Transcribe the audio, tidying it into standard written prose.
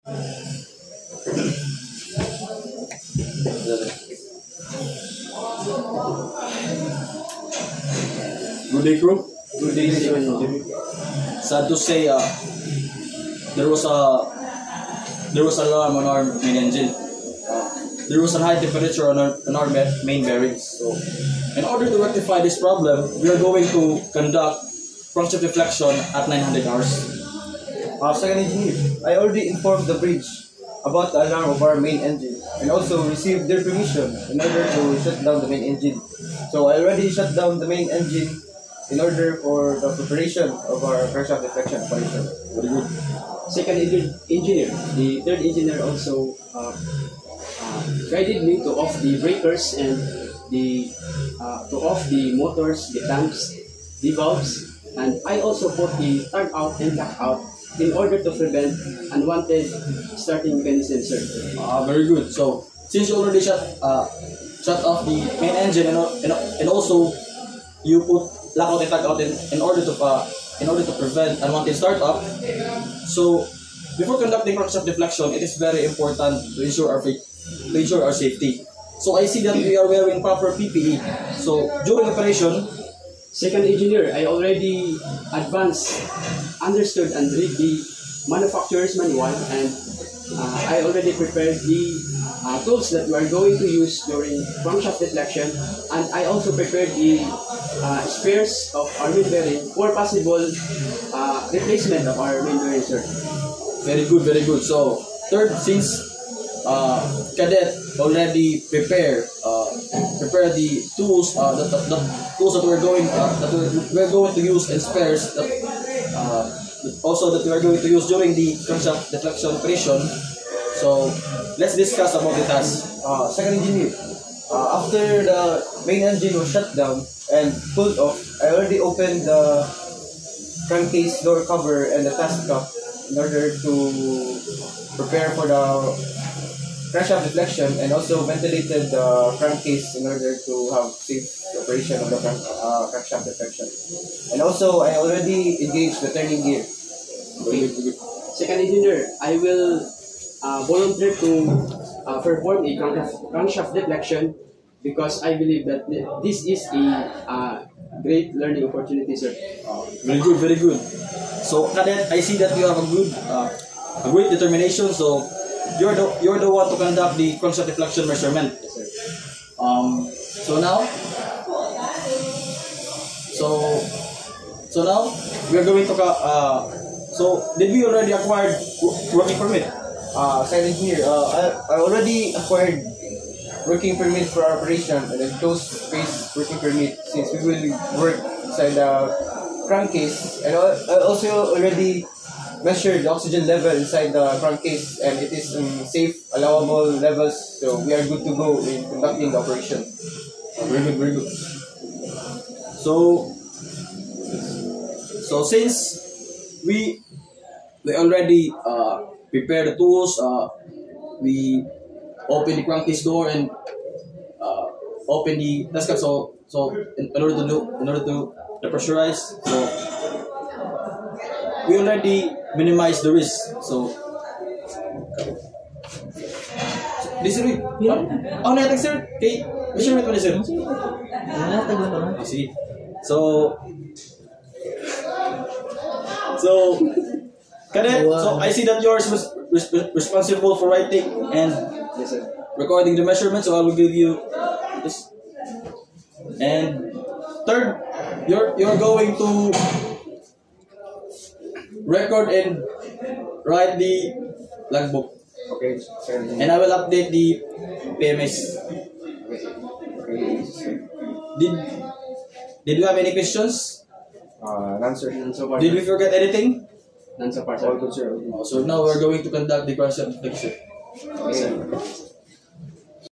Good day, crew. Good day, Sad to say, there was an alarm on our main engine. There was a high temperature on our main bearings. So, in order to rectify this problem, we are going to conduct crankshaft deflection at 900 hours. Second engineer, I already informed the bridge about the alarm of our main engine and also received their permission in order to shut down the main engine. So I already shut down the main engine in order for the preparation of our crankshaft deflection operation. Very good. Second engineer, the third engineer also guided me to off the breakers and to off the motors, the tanks, the valves, and I also put the tug out and tap out in order to prevent unwanted starting mechanism, sir. Very good. So, since you already shut off the main engine and also you put lockout and tag out in order to prevent unwanted startup. So, before conducting crankshaft deflection, it is very important to ensure our safety. So, I see that we are wearing proper PPE. So, during operation, Second engineer, I already understood and read the manufacturer's manual, and I already prepared the tools that we are going to use during crankshaft deflection, and I also prepared the spares of our main bearing for possible replacement of our main bearing, sir. very good, very good. So, third, since cadet already prepare the tools the tools that we're going to use and spares that also that we are going to use during the crankshaft deflection operation. So let's discuss about the task. Second engineer, after the main engine was shut down and pulled off, I already opened the crankcase door cover and the task cup in order to prepare for the crankshaft deflection, and also ventilated the crankcase in order to have safe operation of the crankshaft deflection. And also, I already engaged the turning gear. Second engineer, I will volunteer to perform a crankshaft deflection because I believe that this is a great learning opportunity, sir. Very good, very good. So cadet, I see that you have a great determination. So you're the one to conduct the crankshaft deflection measurement. Yes, sir. So now we are going to so did we already acquired working permit? Second engineer, I already acquired working permit for our operation and a closed space working permit since we will work inside the crankcase, and I also already measured the oxygen level inside the crankcase and it is in safe allowable levels, so we are good to go in conducting the operation. Very good, very good. So since we already prepared the tools, we open the crankcase door and open the test cup. So in order to depressurize, so we already minimize the risk. So this is natin sir kay measurement mo ni sir. Sige. So cadet, so I see that yours was responsible for writing and Yes, sir. recording the measurements, so I will give you this. And third, you're going to record and write the logbook, Okay, second engineer. and I will update the PMS. Did you have any questions? None, sir. None so far. Did we forget anything? None so far, All sir. good, sir. So now we're going to conduct the crankshaft deflection. Okay.